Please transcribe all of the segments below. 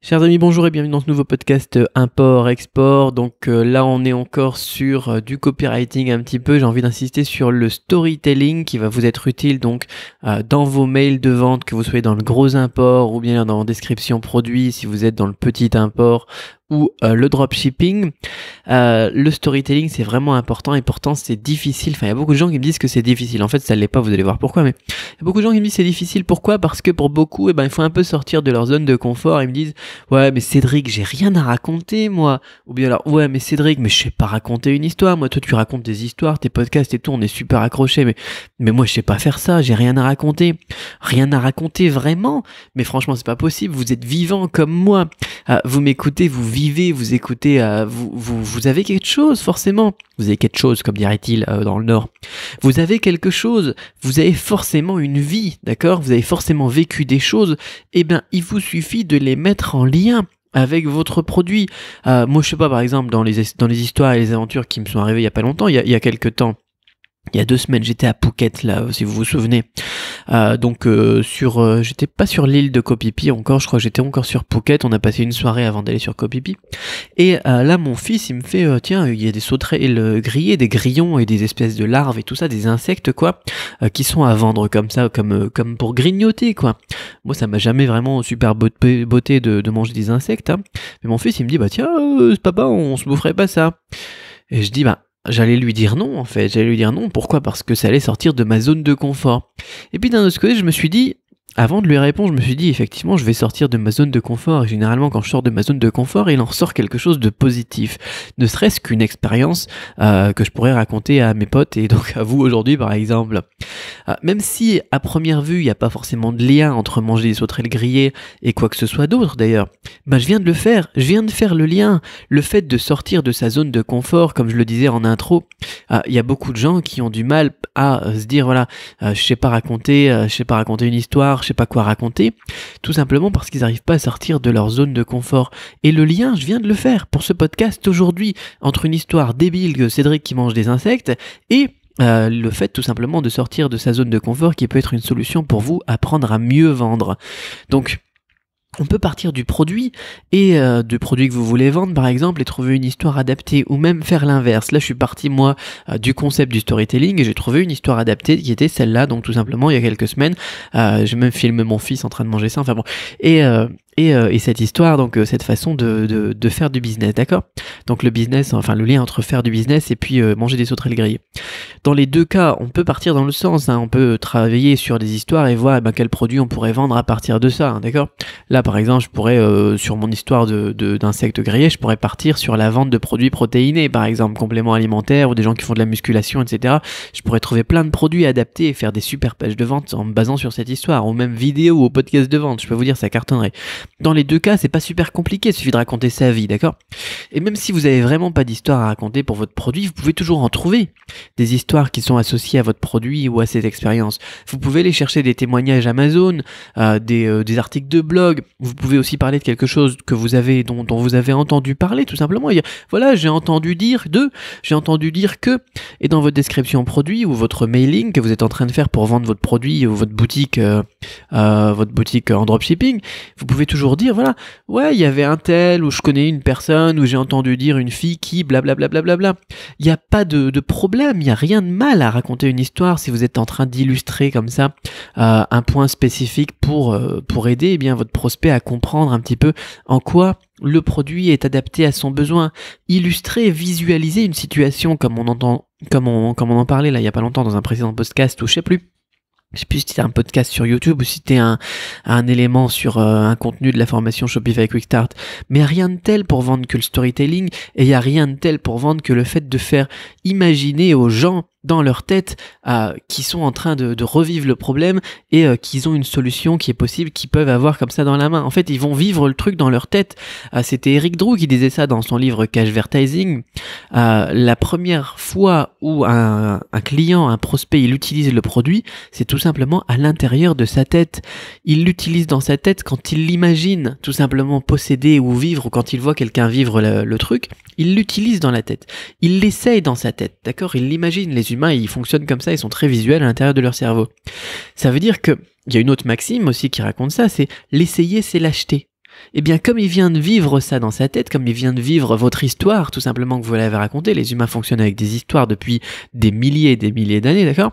Chers amis, bonjour et bienvenue dans ce nouveau podcast Import-Export. Donc là, on est encore sur du copywriting un petit peu. J'ai envie d'insister sur le storytelling qui va vous être utile donc dans vos mails de vente, que vous soyez dans le gros import ou bien dans description produit, si vous êtes dans le petit import ou le dropshipping. Le storytelling, c'est vraiment important et pourtant c'est difficile. Enfin, il y a beaucoup de gens qui me disent que c'est difficile. En fait, ça ne l'est pas, vous allez voir pourquoi. Mais il y a beaucoup de gens qui me disent que c'est difficile. Pourquoi ? Parce que pour beaucoup, il faut un peu sortir de leur zone de confort. Ils me disent ouais, mais Cédric, j'ai rien à raconter, moi. Ou bien alors, ouais, mais Cédric, mais je sais pas raconter une histoire. Moi, toi, tu racontes des histoires, tes podcasts et tout, on est super accrochés. Mais moi, je sais pas faire ça, j'ai rien à raconter. Rien à raconter vraiment. Mais franchement, c'est pas possible. Vous êtes vivant comme moi. Vous m'écoutez, vous vivez, vous écoutez, vous avez quelque chose, forcément. Vous avez quelque chose, comme dirait-il dans le Nord. Vous avez quelque chose. Vous avez forcément une vie, d'accord ? Vous avez forcément vécu des choses. Eh bien, il vous suffit de les mettre en lien avec votre produit. Moi, je sais pas, par exemple, dans les histoires et les aventures qui me sont arrivées il y a pas longtemps, il y a quelques temps, il y a 2 semaines, j'étais à Phuket, là, si vous vous souvenez. J'étais pas sur l'île de Koh Phi Phi encore, je crois que j'étais encore sur Phuket. On a passé une soirée avant d'aller sur Koh Phi Phi. Et là, mon fils, il me fait, tiens, il y a des sauterelles grillées, des grillons et des espèces de larves et tout ça, des insectes, quoi, qui sont à vendre comme ça, comme pour grignoter, quoi. Moi, ça m'a jamais vraiment super botté de manger des insectes, hein. Mais mon fils, il me dit, bah tiens, papa, on se boufferait pas ça. Et je dis, j'allais lui dire non, en fait. J'allais lui dire non. Pourquoi ? Parce que ça allait sortir de ma zone de confort. Et puis d'un autre côté, je me suis dit, avant de lui répondre, je me suis dit, effectivement, je vais sortir de ma zone de confort. Et généralement, quand je sors de ma zone de confort, il en ressort quelque chose de positif. Ne serait-ce qu'une expérience que je pourrais raconter à mes potes et donc à vous aujourd'hui, par exemple. Même si, à première vue, il n'y a pas forcément de lien entre manger des sauterelles grillées et quoi que ce soit d'autre, d'ailleurs, je viens de le faire. Je viens de faire le lien. Le fait de sortir de sa zone de confort, comme je le disais en intro, il y a beaucoup de gens qui ont du mal à se dire, voilà, je sais pas raconter une histoire, je sais pas quoi raconter, tout simplement parce qu'ils n'arrivent pas à sortir de leur zone de confort. Et le lien, je viens de le faire pour ce podcast aujourd'hui, entre une histoire débile que Cédric qui mange des insectes et le fait tout simplement de sortir de sa zone de confort qui peut être une solution pour vous apprendre à mieux vendre. Donc, on peut partir du produit et du produit que vous voulez vendre par exemple et trouver une histoire adaptée ou même faire l'inverse. Là je suis parti moi du concept du storytelling et j'ai trouvé une histoire adaptée qui était celle-là, donc tout simplement il y a quelques semaines j'ai même filmé mon fils en train de manger ça, enfin bon, et cette histoire, donc cette façon de faire du business, d'accord ? Donc le business, enfin le lien entre faire du business et puis manger des sauterelles grillées. Dans les deux cas, on peut partir dans le sens, hein, on peut travailler sur des histoires et voir quel produit on pourrait vendre à partir de ça, hein, d'accord ? Là par exemple, je pourrais, sur mon histoire d'insectes grillés, je pourrais partir sur la vente de produits protéinés, par exemple, compléments alimentaires ou des gens qui font de la musculation, etc. Je pourrais trouver plein de produits adaptés et faire des super pages de vente en me basant sur cette histoire, ou même vidéo ou podcast de vente, je peux vous dire, ça cartonnerait. Dans les deux cas, c'est pas super compliqué, il suffit de raconter sa vie, d'accord ? Et même si vous avez vraiment pas d'histoire à raconter pour votre produit, vous pouvez toujours en trouver des histoires qui sont associées à votre produit ou à cette expérience. Vous pouvez aller chercher des témoignages Amazon, des articles de blog. Vous pouvez aussi parler de quelque chose que vous avez, dont vous avez entendu parler, tout simplement. Voilà, j'ai entendu dire que, et dans votre description produit ou votre mailing que vous êtes en train de faire pour vendre votre produit ou votre boutique en dropshipping, vous pouvez toujours dire, voilà, ouais, il y avait un tel, ou je connais une personne, ou j'ai entendu dire une fille qui, blablabla. Il n'y a pas de problème, il n'y a rien de mal à raconter une histoire si vous êtes en train d'illustrer comme ça un point spécifique pour aider votre prospect à comprendre un petit peu en quoi le produit est adapté à son besoin. Illustrer, visualiser une situation comme on en parlait là il y a pas longtemps dans un précédent podcast ou je sais plus si c'était un podcast sur YouTube ou si c'était un élément sur un contenu de la formation Shopify Quick Start. Mais rien de tel pour vendre que le storytelling, et il n'y a rien de tel pour vendre que le fait de faire imaginer aux gens dans leur tête qui sont en train de revivre le problème et qu'ils ont une solution qui est possible, qu'ils peuvent avoir comme ça dans la main. En fait, ils vont vivre le truc dans leur tête. C'était Eric Drew qui disait ça dans son livre Cashvertising. La première fois où un client, un prospect, il utilise le produit, c'est tout simplement à l'intérieur de sa tête. Il l'utilise dans sa tête quand il l'imagine tout simplement posséder ou vivre, ou quand il voit quelqu'un vivre le truc, il l'utilise dans la tête. Il l'essaye dans sa tête, d'accord ? Il l'imagine. Les humains, ils fonctionnent comme ça, ils sont très visuels à l'intérieur de leur cerveau. Ça veut dire que il y a une autre maxime aussi qui raconte ça, c'est l'essayer, c'est l'acheter. eh bien comme il vient de vivre ça dans sa tête, comme il vient de vivre votre histoire, tout simplement que vous l'avez raconté, les humains fonctionnent avec des histoires depuis des milliers et des milliers d'années, d'accord?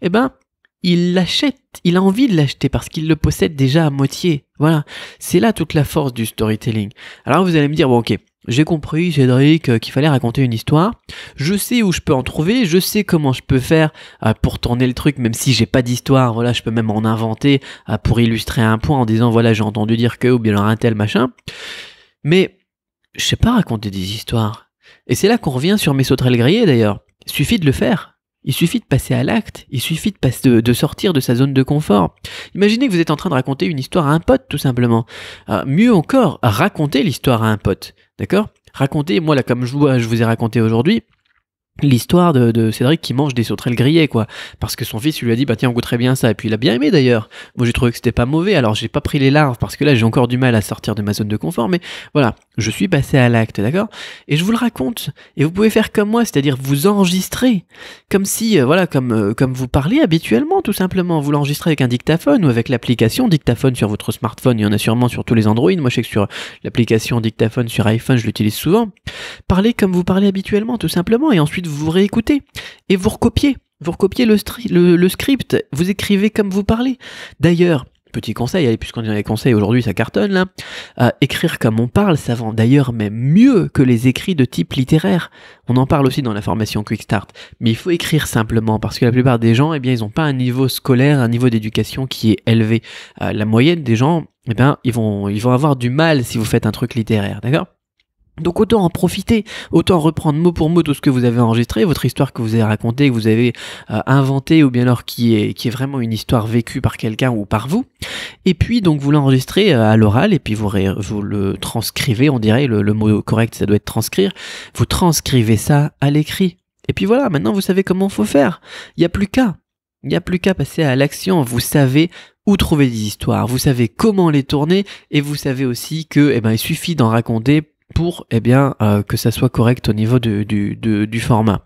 Eh ben, il l'achète, il a envie de l'acheter parce qu'il le possède déjà à moitié. Voilà, c'est là toute la force du storytelling. Alors vous allez me dire, bon ok, j'ai compris Cédric qu'il fallait raconter une histoire, je sais où je peux en trouver, je sais comment je peux faire pour tourner le truc, même si j'ai pas d'histoire, voilà, je peux même en inventer pour illustrer un point en disant voilà j'ai entendu dire que, ou bien alors un tel machin, mais je sais pas raconter des histoires. Et c'est là qu'on revient sur mes sauterelles grillées d'ailleurs, il suffit de le faire. Il suffit de passer à l'acte, il suffit de sortir de sa zone de confort. Imaginez que vous êtes en train de raconter une histoire à un pote, tout simplement. Mieux encore, racontez l'histoire à un pote, d'accord? Racontez, moi là, comme je vous ai raconté aujourd'hui, l'histoire de Cédric qui mange des sauterelles grillées, quoi. Parce que son fils lui a dit, bah tiens, on goûterait bien ça. Et puis il a bien aimé d'ailleurs. Moi j'ai trouvé que c'était pas mauvais, alors j'ai pas pris les larves parce que là j'ai encore du mal à sortir de ma zone de confort, mais voilà, je suis passé à l'acte, d'accord? Et je vous le raconte. Et vous pouvez faire comme moi, c'est-à-dire vous enregistrer. Comme si, voilà, comme vous parlez habituellement, tout simplement. Vous l'enregistrez avec un dictaphone ou avec l'application dictaphone sur votre smartphone. Il y en a sûrement sur tous les Android. Moi je sais que sur l'application dictaphone sur iPhone, je l'utilise souvent. Parlez comme vous parlez habituellement, tout simplement. Et ensuite, vous réécoutez et vous recopiez. Vous recopiez le script, vous écrivez comme vous parlez. D'ailleurs, petit conseil, puisqu'on est dans les conseils aujourd'hui, ça cartonne là, écrire comme on parle, ça vend d'ailleurs même mieux que les écrits de type littéraire. On en parle aussi dans la formation Quick Start, mais il faut écrire simplement, parce que la plupart des gens, eh bien, ils n'ont pas un niveau scolaire, un niveau d'éducation qui est élevé. La moyenne des gens, eh bien, ils vont avoir du mal si vous faites un truc littéraire, d'accord ? Donc autant en profiter, autant reprendre mot pour mot tout ce que vous avez enregistré, votre histoire que vous avez racontée, que vous avez inventée, ou bien alors qui est vraiment une histoire vécue par quelqu'un ou par vous. Et puis donc vous l'enregistrez à l'oral et puis vous le transcrivez, on dirait, le mot correct ça doit être transcrire, vous transcrivez ça à l'écrit. Et puis voilà, maintenant vous savez comment faut faire. Il n'y a plus qu'à passer à l'action, vous savez où trouver des histoires, vous savez comment les tourner et vous savez aussi que il suffit d'en raconter pour que ça soit correct au niveau du format.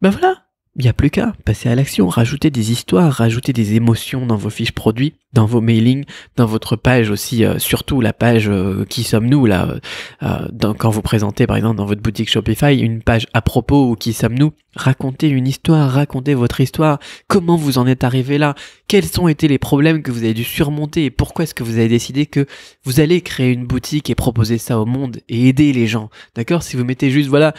Ben voilà, il n'y a plus qu'à passer à l'action, rajouter des histoires, rajouter des émotions dans vos fiches produits, dans vos mailings, dans votre page aussi, surtout la page qui sommes-nous là, quand vous présentez par exemple dans votre boutique Shopify une page à propos ou qui sommes-nous, racontez une histoire, racontez votre histoire, comment vous en êtes arrivé là, quels ont été les problèmes que vous avez dû surmonter et pourquoi est-ce que vous avez décidé que vous allez créer une boutique et proposer ça au monde et aider les gens, d'accord? Si vous mettez juste voilà,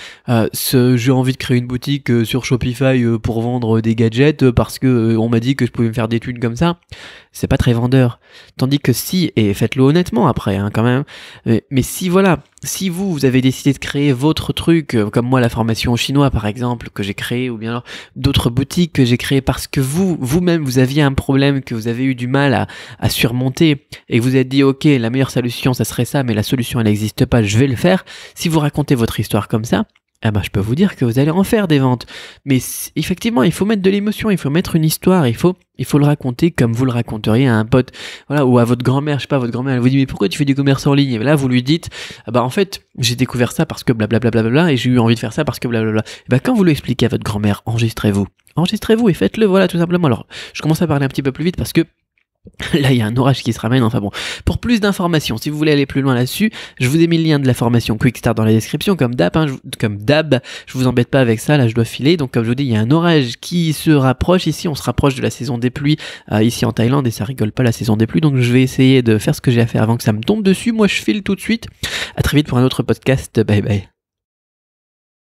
j'ai envie de créer une boutique sur Shopify pour vendre des gadgets parce que on m'a dit que je pouvais me faire des thunes comme ça, c'est pas très vendeur. Tandis que si, et faites-le honnêtement après quand même, mais si voilà, si vous avez décidé de créer votre truc, comme moi la formation au chinois par exemple que j'ai créé, ou bien alors d'autres boutiques que j'ai créées parce que vous-même vous aviez un problème que vous avez eu du mal à surmonter et que vous êtes dit ok la meilleure solution ça serait ça mais la solution elle n'existe pas, je vais le faire. Si vous racontez votre histoire comme ça, je peux vous dire que vous allez en faire des ventes. Mais effectivement, il faut mettre de l'émotion, il faut mettre une histoire, il faut le raconter comme vous le raconteriez à un pote, voilà, ou à votre grand-mère, je sais pas, votre grand-mère, elle vous dit mais pourquoi tu fais du commerce en ligne? Et là, vous lui dites, en fait, j'ai découvert ça parce que blablabla, et j'ai eu envie de faire ça parce que blablabla. Et quand vous le expliquez à votre grand-mère, enregistrez-vous et faites-le, voilà, tout simplement. Alors, je commence à parler un petit peu plus vite parce que là, il y a un orage qui se ramène, enfin bon. Pour plus d'informations, si vous voulez aller plus loin là-dessus, je vous ai mis le lien de la formation Quick Start dans la description, comme d'hab, je vous embête pas avec ça, là je dois filer, donc comme je vous dis, il y a un orage qui se rapproche, ici on se rapproche de la saison des pluies, ici en Thaïlande, et ça rigole pas la saison des pluies, donc je vais essayer de faire ce que j'ai à faire avant que ça me tombe dessus, moi je file tout de suite, à très vite pour un autre podcast, bye bye.